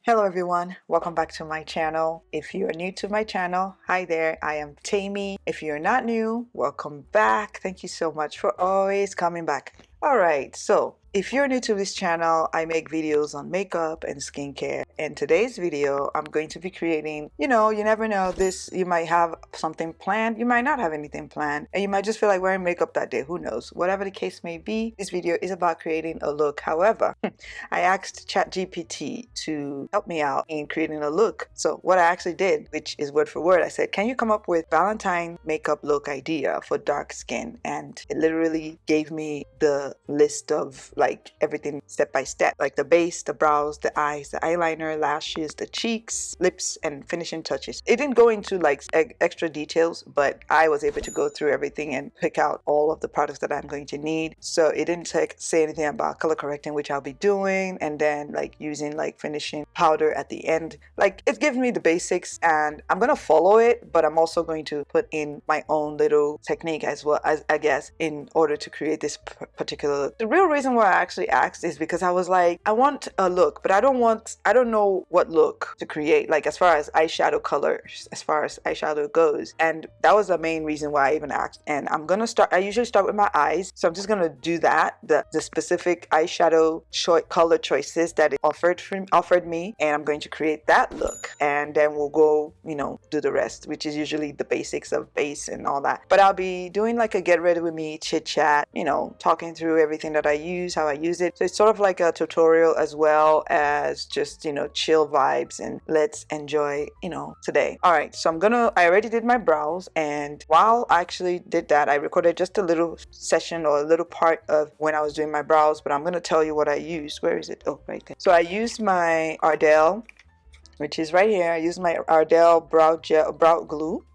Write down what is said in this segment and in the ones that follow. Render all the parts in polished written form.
Hello everyone, welcome back to my channel. If you are new to my channel, hi there, I am Temie. If you're not new, welcome back. Thank you so much for always coming back. Alright, so if you're new to this channel, I make videos on makeup and skincare. In today's video, I'm going to be creating, you never know, you might have something planned, you might not have anything planned, and you might just feel like wearing makeup that day, who knows. Whatever the case may be, this video is about creating a look. However, I asked ChatGPT to help me out in creating a look. So what I actually did, which is word for word, I said, can you come up with Valentine makeup look idea for dark skin? And it literally gave me the list of like everything step by step, like the base, the brows, the eyes, the eyeliner, lashes, the cheeks, lips, and finishing touches. It didn't go into like extra details, but I was able to go through everything and pick out all of the products that I'm going to need. So it didn't say anything about color correcting, which I'll be doing, and then like using like finishing powder at the end. Like it gives me the basics and I'm gonna follow it, but I'm also going to put in my own little technique as well, as I guess, in order to create this particular look. The real reason why I actually asked is because I was like, I want a look, but I don't know what look to create, like as far as eyeshadow colors, as far as eyeshadow goes. And that was the main reason why I even asked. And I usually start with my eyes, so I'm just gonna do that, the specific eyeshadow color choices that it offered me, and I'm going to create that look, and then we'll go do the rest, which is usually the basics of base and all that. But I'll be doing like a get ready with me chit chat, talking through everything that I use, how I use it. So it's sort of like a tutorial as well as just chill vibes, and let's enjoy today. All right, so I already did my brows, and while I actually did that, I recorded just a little session or a little part of when I was doing my brows, but I'm gonna tell you what I used. Where is it? Oh, right there. So I used my Ardell, which is right here. I used my Ardell brow glue.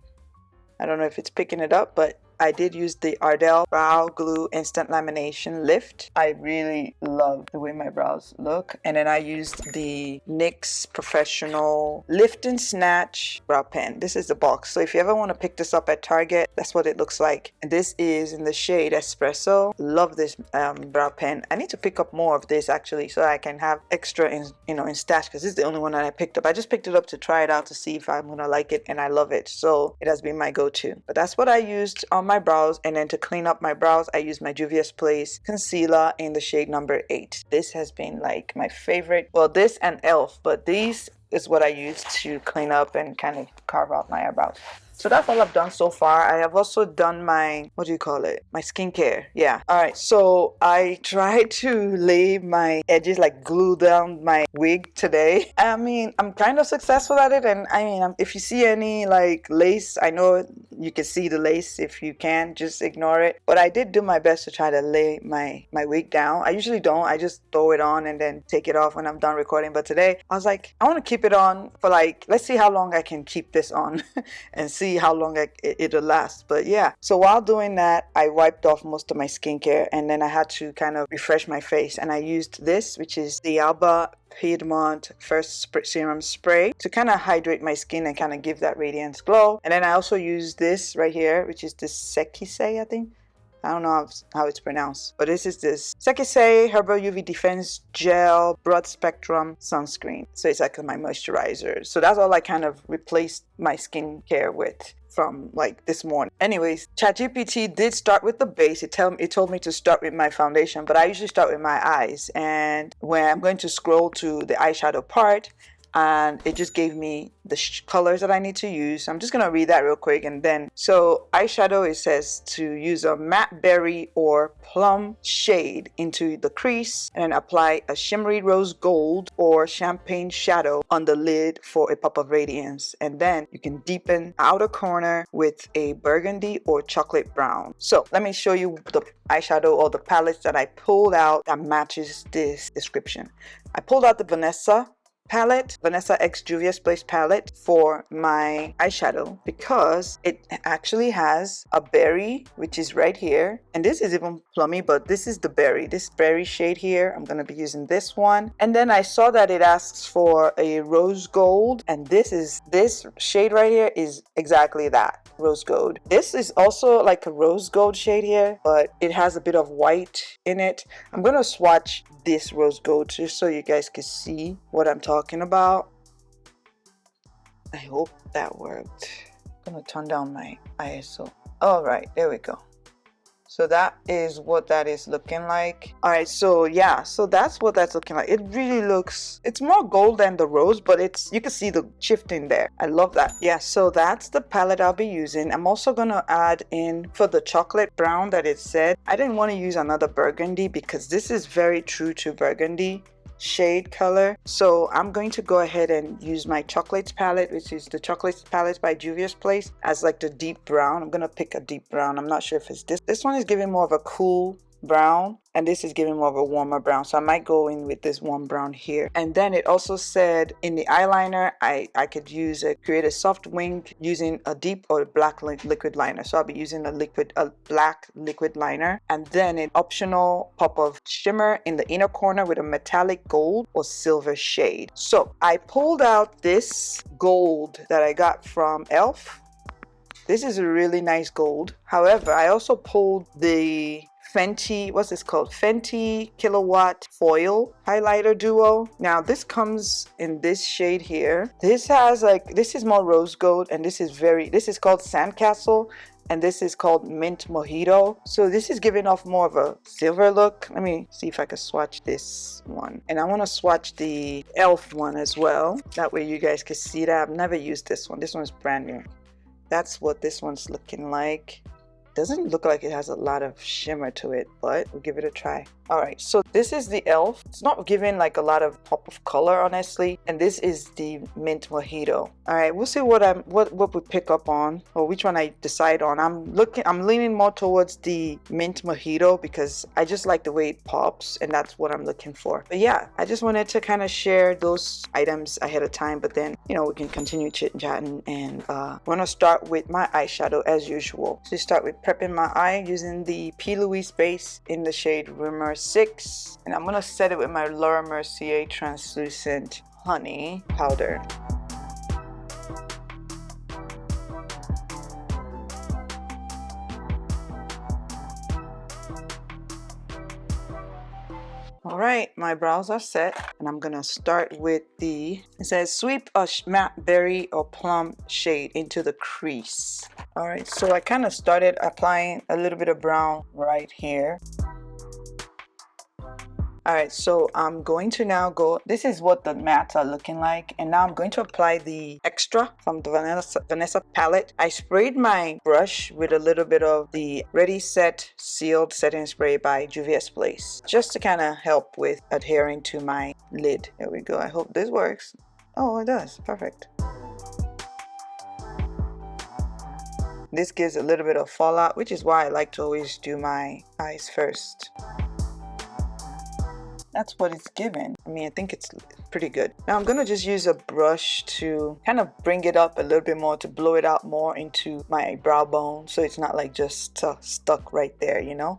I don't know if it's picking it up, but I did use the Ardell Brow Glue Instant Lamination Lift. I really love the way my brows look. And then I used the NYX Professional Lift and Snatch Brow Pen. This is the box. So if you ever want to pick this up at Target, that's what it looks like. And this is in the shade Espresso. Love this brow pen. I need to pick up more of this actually, so I can have extra in stash, because this is the only one that I picked up. I just picked it up to try it out to see if I'm gonna like it, and I love it. So it has been my go-to. But that's what I used on my brows. And then to clean up my brows, I use my Juvia's Place concealer in the shade number 8. This has been like my favorite. Well, this and Elf, but these is what I use to clean up and kind of carve out my eyebrows. So that's all I've done so far. I have also done my, what do you call it? My skincare. Yeah. All right. So I tried to lay my edges, like glue down my wig today. I mean, I'm kind of successful at it. And I mean, if you see any like lace, I know you can see the lace. If you can, just ignore it. But I did do my best to try to lay my wig down. I usually don't. I just throw it on and then take it off when I'm done recording. But today I was like, I want to keep it on for like, let's see how long I can keep this on and see how long it'll last. But yeah, so while doing that, I wiped off most of my skincare, and then I had to kind of refresh my face, and I used this, which is the Alba Piedmont First Serum Spray, to kind of hydrate my skin and kind of give that radiance glow. And then I also used this right here, which is the Sekisei, I think. I don't know how it's pronounced, but this is this Sekisei Herbal UV Defense Gel Broad Spectrum Sunscreen. So it's like my moisturizer. So that's all I kind of replaced my skincare with from like this morning. Anyways, ChatGPT did start with the base. It told me to start with my foundation, but I usually start with my eyes. And when I'm going to scroll to the eyeshadow part, and it just gave me the colors that I need to use. I'm just gonna read that real quick. And then, so eyeshadow, it says to use a matte berry or plum shade into the crease, and then apply a shimmery rose gold or champagne shadow on the lid for a pop of radiance. And then you can deepen outer corner with a burgundy or chocolate brown. So let me show you the eyeshadow or the palettes that I pulled out that matches this description. I pulled out the Vanessa X Juvia's Place palette for my eyeshadow, because it actually has a berry, which is right here, and this is even plummy, but this is this berry shade here. I'm gonna be using this one. And then I saw that it asks for a rose gold, and this shade right here is exactly that, rose gold. This is also like a rose gold shade here, but it has a bit of white in it. I'm gonna swatch this rose gold just so you guys can see what I'm talking talking about. I hope that worked. I'm gonna turn down my ISO. All right, there we go. So that is what that is looking like. All right, so yeah, so that's what that's looking like. It really looks, it's more gold than the rose, but it's, you can see the shifting there. I love that. Yeah, so that's the palette I'll be using. I'm also gonna add in for the chocolate brown that it said. I didn't want to use another burgundy because this is very true to burgundy shade color. So I'm going to go ahead and use my chocolates palette, which is the chocolates palette by Juvia's Place, as like the deep brown. I'm gonna pick a deep brown. I'm not sure if it's this one is giving more of a cool brown, and this is giving more of a warmer brown, so I might go in with this warm brown here. And then it also said in the eyeliner I could use create a soft wing using a deep or black liquid liner. So I'll be using a black liquid liner, and then an optional pop of shimmer in the inner corner with a metallic gold or silver shade. So I pulled out this gold that I got from Elf. This is a really nice gold. However, I also pulled the Fenty, what's this called? Fenty Kilowatt Foil Highlighter Duo. Now this comes in this shade here. This has like, this is more rose gold, and this is called Sandcastle, and this is called Mint Mojito. So this is giving off more of a silver look. Let me see if I can swatch this one. And I want to swatch the Elf one as well. That way you guys can see that. I've never used this one. This one's brand new. That's what this one's looking like. Doesn't look like it has a lot of shimmer to it, but we'll give it a try. All right, so this is the Elf. It's not giving like a lot of pop of color, honestly. And this is the Mint Mojito. All right, we'll see what we pick up on, or which one I decide on. I'm leaning more towards the Mint Mojito because I just like the way it pops, and that's what I'm looking for. But yeah, I just wanted to kind of share those items ahead of time, but then, you know, we can continue chit-chatting. And we're gonna start with my eyeshadow as usual. So start with prepping my eye using the P. Louise base in the shade Rumor 6, and I'm gonna set it with my Laura Mercier translucent honey powder. All right, my brows are set, and I'm gonna start with it says sweep a matte berry or plum shade into the crease. All right, so I kind of started applying a little bit of brown right here. All right, so I'm going to now go, this is what the mattes are looking like, and now I'm going to apply the extra from the Vanessa palette. I sprayed my brush with a little bit of the Ready Set Sealed Setting Spray by Juvia's Place, just to kind of help with adhering to my lid. There we go. I hope this works. Oh, it does. Perfect. This gives a little bit of fallout, which is why I like to always do my eyes first. That's what it's given. I mean, I think it's pretty good. Now I'm gonna just use a brush to kind of bring it up a little bit more, to blow it out more into my brow bone, so it's not like just stuck right there, you know.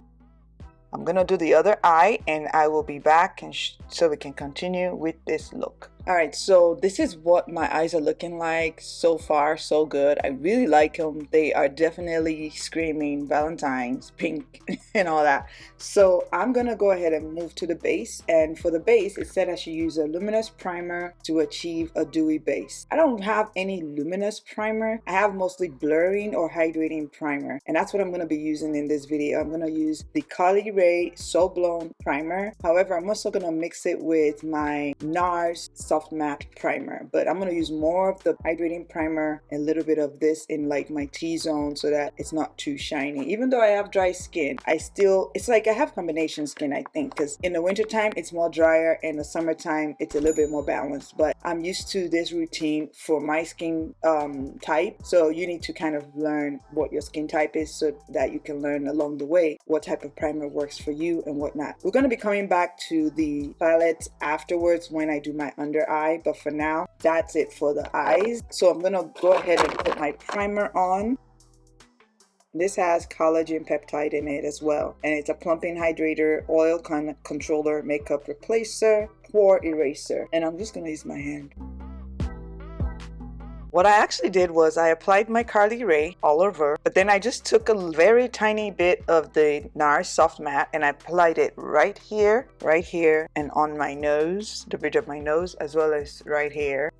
I'm gonna do the other eye, and I will be back and so we can continue with this look. All right, so this is what my eyes are looking like so far. So good. I really like them. They are definitely screaming Valentine's pink and all that. So I'm gonna go ahead and move to the base, and for the base it said I should use a luminous primer to achieve a dewy base. I don't have any luminous primer. I have mostly blurring or hydrating primer, and that's what I'm gonna be using in this video. I'm gonna use the Carly Rae So Blown primer. However, I'm also gonna mix it with my NARS soft matte primer, but I'm going to use more of the hydrating primer, a little bit of this in like my T-zone, so that it's not too shiny. Even though I have dry skin, it's like I have combination skin, I think, because in the wintertime it's more drier, and the summertime it's a little bit more balanced. But I'm used to this routine for my skin type, so you need to kind of learn what your skin type is so that you can learn along the way what type of primer works for you and whatnot. We're going to be coming back to the palettes afterwards when I do my under eye, but for now that's it for the eyes. So I'm gonna go ahead and put my primer on. This has collagen peptide in it as well, and it's a plumping hydrator, oil controller, makeup replacer, pore eraser, and I'm just gonna use my hand. What I actually did was I applied my Carly Ray all over, but then I just took a very tiny bit of the NARS Soft Matte and I applied it right here, and on my nose, the bridge of my nose, as well as right here,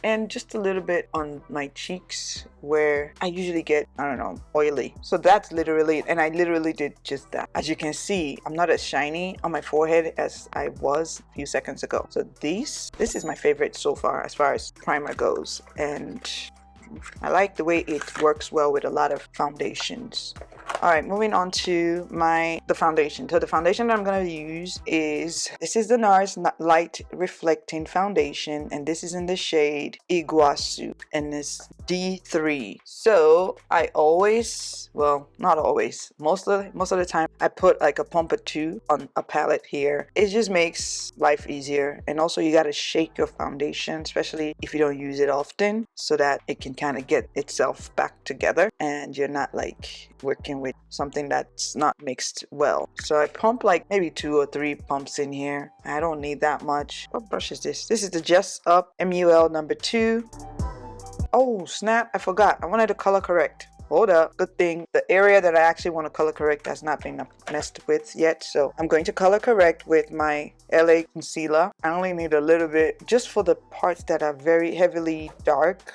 and just a little bit on my cheeks where I usually get, I don't know, oily. So that's literally it, and I literally did just that. As you can see, I'm not as shiny on my forehead as I was a few seconds ago. So this is my favorite so far as primer goes, and I like the way it works well with a lot of foundations. All right, moving on to the foundation. So the foundation that I'm going to use is, this is the NARS Light Reflecting Foundation, and this is in the shade Iguazu, and it's D3. So I always, well, not always, most of the time, I put like a pump or two on a palette here. It just makes life easier, and also you got to shake your foundation, especially if you don't use it often, so that it can kind of get itself back together and you're not like working with something that's not mixed well. So I pump like maybe 2 or 3 pumps in here. I don't need that much. What brush is this? This is the Just Up MUL number 2. Oh snap, I forgot. I wanted to color correct. Hold up. Good thing the area that I actually want to color correct has not been messed with yet. So I'm going to color correct with my LA concealer. I only need a little bit just for the parts that are very heavily dark,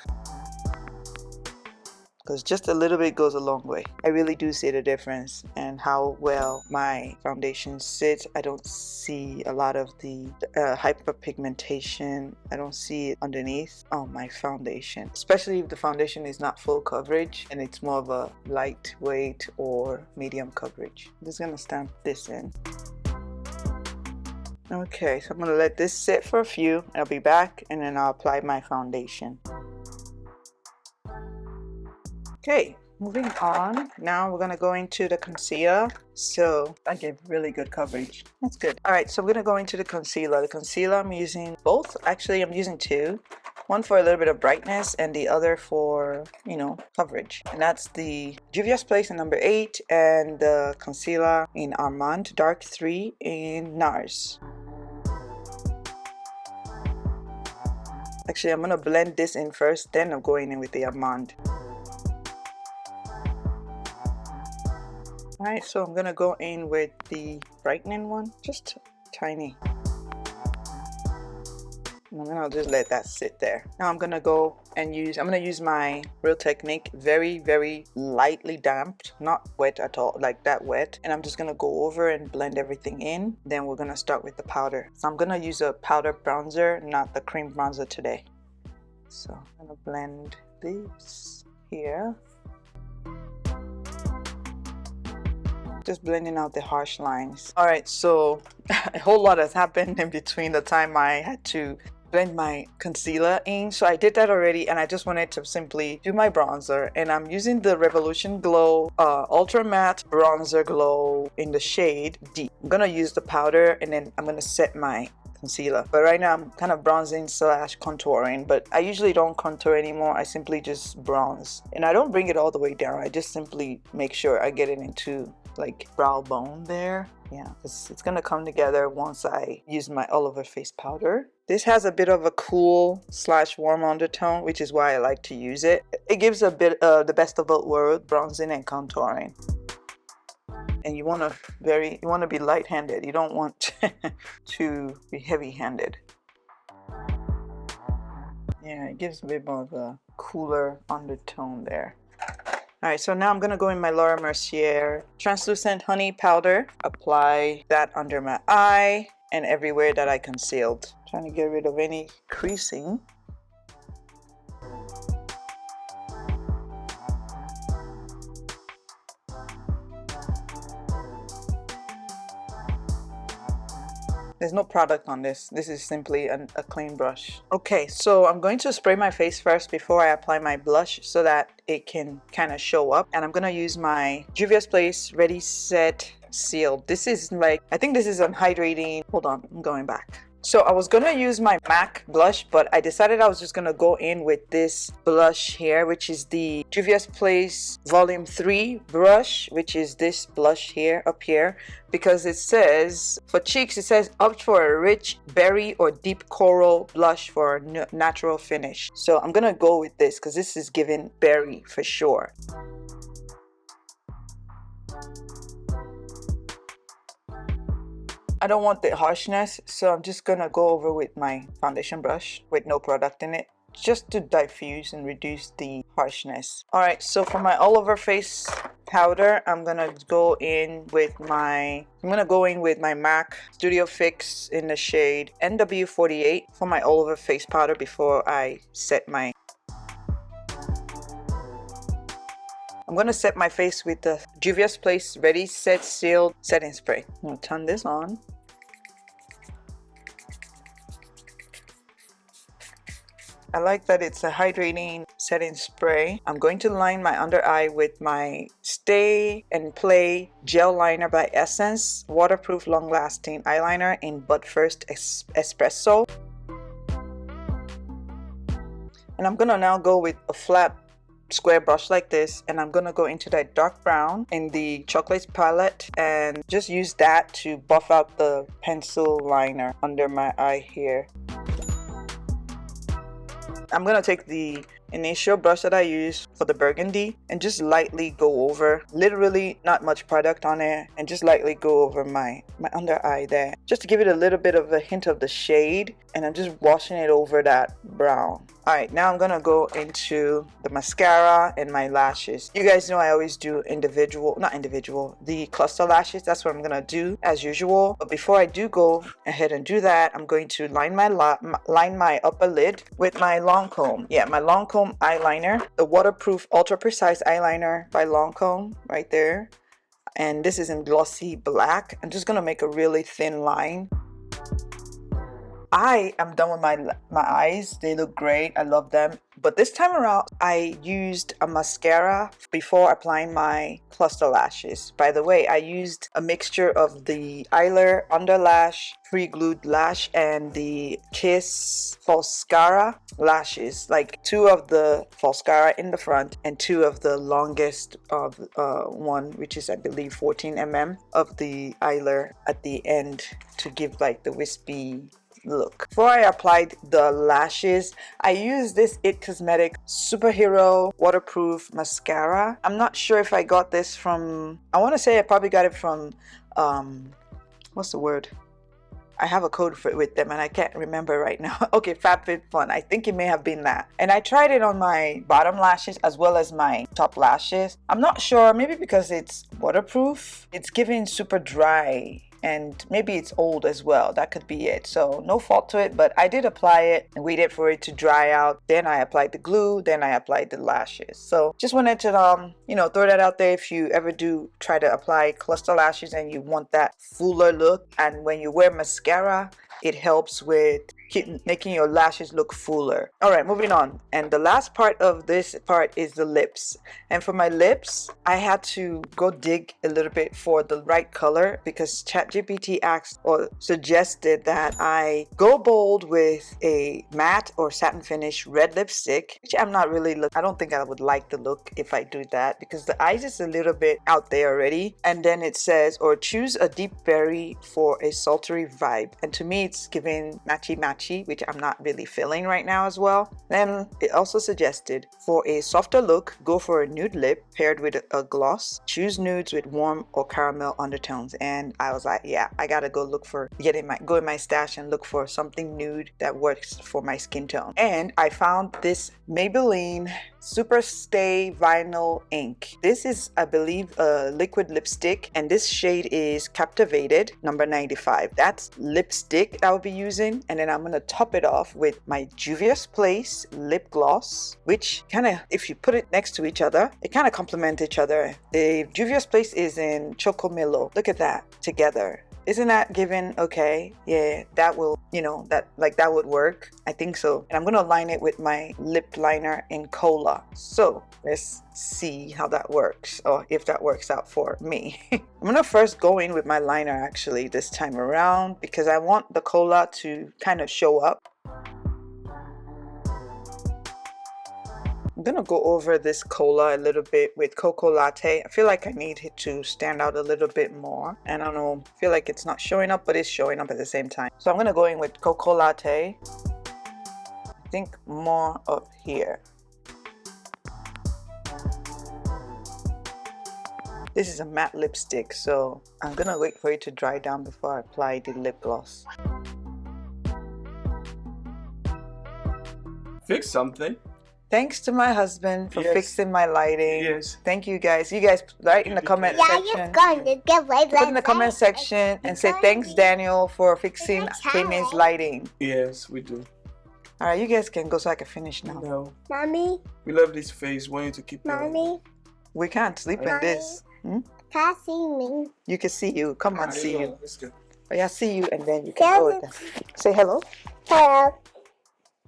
because just a little bit goes a long way. I really do see the difference and how well my foundation sits. I don't see a lot of the hyperpigmentation. I don't see it underneath on my foundation, especially if the foundation is not full coverage and it's more of a lightweight or medium coverage. I'm just gonna stamp this in. Okay, so I'm gonna let this sit for a few. I'll be back and then I'll apply my foundation. Okay, moving on. Now we're gonna go into the concealer. So I gave really good coverage. That's good. All right, so we're gonna go into the concealer. The concealer, I'm using both. Actually, I'm using 2. One for a little bit of brightness and the other for, you know, coverage. And that's the Juvia's Place in number 8 and the concealer in Almond Dark 3 in NARS. Actually, I'm gonna blend this in first, then I'm going in with the Almond. Alright, so I'm gonna go in with the brightening one, just tiny. And then I'll just let that sit there. Now I'm gonna go and I'm gonna use my Real Technique, very, very lightly damped, not wet at all, like that wet. And I'm just gonna go over and blend everything in. Then we're gonna start with the powder. So I'm gonna use a powder bronzer, not the cream bronzer today. So I'm gonna blend this here. Just blending out the harsh lines. All right, so a whole lot has happened in between the time I had to blend my concealer in. So I did that already, and I just wanted to simply do my bronzer, and I'm using the Revolution Glow Ultra Matte Bronzer Glow in the shade D. I'm gonna use the powder, and then I'm gonna set my concealer. But right now I'm kind of bronzing / contouring, but I usually don't contour anymore. I simply just bronze, and I don't bring it all the way down. I just simply make sure I get it into like brow bone there. Yeah, it's gonna come together once I use my all over face powder. This has a bit of a cool / warm undertone, which is why I like to use it. It gives a bit the best of both worlds, bronzing and contouring. And you want to be light-handed. You don't want to be heavy-handed. Yeah, it gives a bit more of a cooler undertone there. Alright, so now I'm going to go in my Laura Mercier Translucent Honey Powder. Apply that under my eye and everywhere that I concealed. Trying to get rid of any creasing. There's no product on this. This is simply a clean brush. Okay, so I'm going to spray my face first before I apply my blush so that it can kind of show up. And I'm going to use my Juvia's Place Ready Set Seal. This is like, I think this is an hydrating, hold on, I'm going back. So I was gonna use my MAC blush, but I decided I was just gonna go in with this blush here, which is the Juvia's Place Volume 3 brush, which is this blush here, up here, because it says, for cheeks, it says opt for a rich berry or deep coral blush for a natural finish. So I'm gonna go with this because this is giving berry for sure. I don't want the harshness, so I'm just gonna go over with my foundation brush with no product in it, just to diffuse and reduce the harshness. All right, so for my all over face powder, I'm gonna go in with my MAC Studio Fix in the shade NW48 for my all over face powder before I set my. I'm gonna set my face with the Juvia's Place Ready Set Sealed Setting Spray. I'm gonna turn this on. I like that it's a hydrating setting spray. I'm going to line my under eye with my Stay and Play Gel Liner by Essence Waterproof Long Lasting Eyeliner in But First Espresso. And I'm gonna now go with a flat square brush like this, and I'm gonna go into that dark brown in the chocolate palette and just use that to buff out the pencil liner under my eye here. I'm gonna take the initial brush that I use for the burgundy and just lightly go over, literally not much product on it, and just lightly go over my under eye there, just to give it a little bit of a hint of the shade, and I'm just washing it over that brown. All right, now I'm gonna go into the mascara and my lashes. You guys know I always do the cluster lashes. That's what I'm gonna do as usual. But before I do go ahead and do that, I'm going to line my upper lid with my Lancome. Yeah, my Lancome eyeliner, the waterproof ultra precise eyeliner by Lancome right there. And this is in glossy black. I'm just gonna make a really thin line. I am done with my eyes. They look great. I love them. But this time around, I used a mascara before applying my cluster lashes. By the way, I used a mixture of the Eyeliner Underlash Pre-Glued Lash and the Kiss Falscara lashes. Like 2 of the Falscara in the front and 2 of the longest of one, which is I believe 14 mm of the eyeliner at the end to give like the wispy look. Before I applied the lashes, I used this It Cosmetic Superhero Waterproof Mascara. I'm not sure if I got this from, I want to say I probably got it from, what's the word? I have a code for it with them and I can't remember right now. Okay, FabFitFun. I think it may have been that. And I tried it on my bottom lashes as well as my top lashes. I'm not sure, maybe because it's waterproof, it's giving super dry. And maybe it's old as well. That could be it. So no fault to it, but I did apply it and waited for it to dry out. Then I applied the glue, then I applied the lashes. So just wanted to, throw that out there if you ever do try to apply cluster lashes and you want that fuller look. And when you wear mascara, it helps with making your lashes look fuller. All right, moving on. And the last part of this part is the lips. And for my lips, I had to go dig a little bit for the right color because ChatGPT asked or suggested that I go bold with a matte or satin finish red lipstick, which I'm not really I don't think I would like the look if I do that because the eyes is a little bit out there already. And then it says, or choose a deep berry for a sultry vibe. And to me, it's giving matchy, which I'm not really feeling right now as well. Then it also suggested for a softer look, go for a nude lip paired with a gloss. Choose nudes with warm or caramel undertones. And I was like, yeah, I gotta go go in my stash and look for something nude that works for my skin tone. And I found this Maybelline Super Stay Vinyl Ink. This is, I believe, a liquid lipstick, and this shade is Captivated number 95. That's lipstick that I'll be using, and then I'm gonna top it off with my Juvia's Place lip gloss, which kind of, if you put it next to each other, it kind of complements each other. The Juvia's Place is in Chocomillo. Look at that together. Isn't that given? Okay, yeah, that will, you know, that would work. I think so. And I'm gonna line it with my lip liner in Cola. So let's see how that works, or if that works out for me. I'm gonna first go in with my liner actually this time around, because I want the Cola to kind of show up. I'm gonna go over this Cola a little bit with Cocoa Latte. I feel like I need it to stand out a little bit more. And I don't know, I feel like it's not showing up, but it's showing up at the same time. So I'm gonna go in with Cocoa Latte. I think more up here. This is a matte lipstick, so I'm gonna wait for it to dry down before I apply the lip gloss. Fix something. Thanks to my husband for fixing my lighting. Yes. Thank you guys. You guys write in the comment section. Put in the comment section and say thanks, Daniel, for fixing Temie's lighting. Yes, we do. All right, you guys can go so I can finish now. No. Mommy. We love this face. Want you to keep going. Mommy. We can't sleep in this. Can I see me? You can see you. Come on, see you. Let's go. Oh, yeah, see you, and then you can go with them. Say hello. Hello.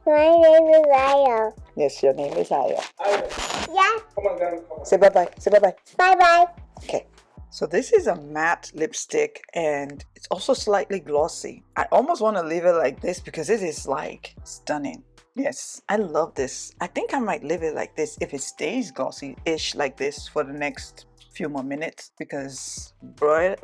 My name is Aya. Yes, your name is Aya. Yeah. Come on, come on. Say bye-bye. Say bye-bye. Bye-bye. Okay. So this is a matte lipstick, and it's also slightly glossy. I almost want to leave it like this because it is like stunning. Yes, I love this. I think I might leave it like this if it stays glossy-ish like this for the next few more minutes, because bro,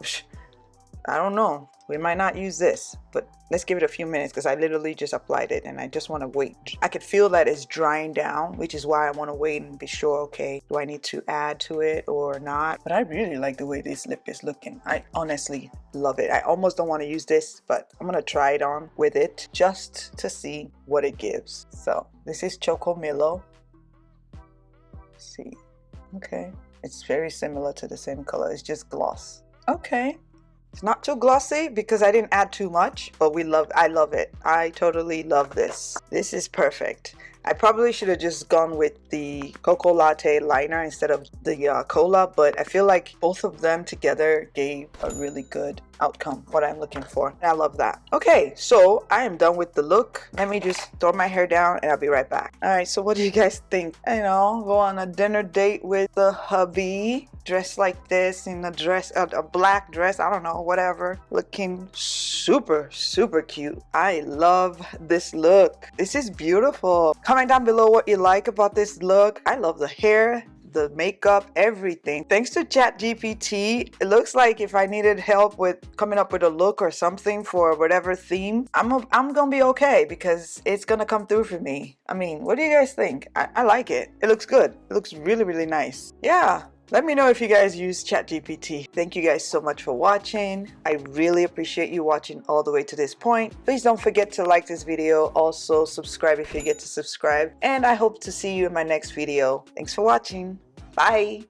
I don't know. We might not use this, but let's give it a few minutes because I literally just applied it and I just want to wait. I could feel that it's drying down, which is why I want to wait and be sure, okay, do I need to add to it or not? But I really like the way this lip is looking. I honestly love it. I almost don't want to use this, but I'm going to try it on with it just to see what it gives. So this is Choco Milo. Let's see. Okay. It's very similar to the same color. It's just gloss. Okay. It's not too glossy because I didn't add too much, but I love it. I totally love this. This is perfect. I probably should have just gone with the Cocoa Latte liner instead of the Cola, but I feel like both of them together gave a really good outcome, what I'm looking for. I love that. Okay, so I am done with the look. Let me just throw my hair down and I'll be right back. All right, so what do you guys think? You know, go on a dinner date with the hubby, dressed like this in a dress, a black dress, I don't know, whatever. Looking super, super cute. I love this look. This is beautiful. Comment down below what you like about this look. I love the hair, the makeup, everything. Thanks to ChatGPT, it looks like if I needed help with coming up with a look or something for whatever theme, I'm gonna be okay because it's gonna come through for me. I mean, what do you guys think? I like it. It looks good. It looks really, really nice. Yeah. Let me know if you guys use ChatGPT. Thank you guys so much for watching. I really appreciate you watching all the way to this point. Please don't forget to like this video. Also subscribe if you get to subscribe. And I hope to see you in my next video. Thanks for watching. Bye.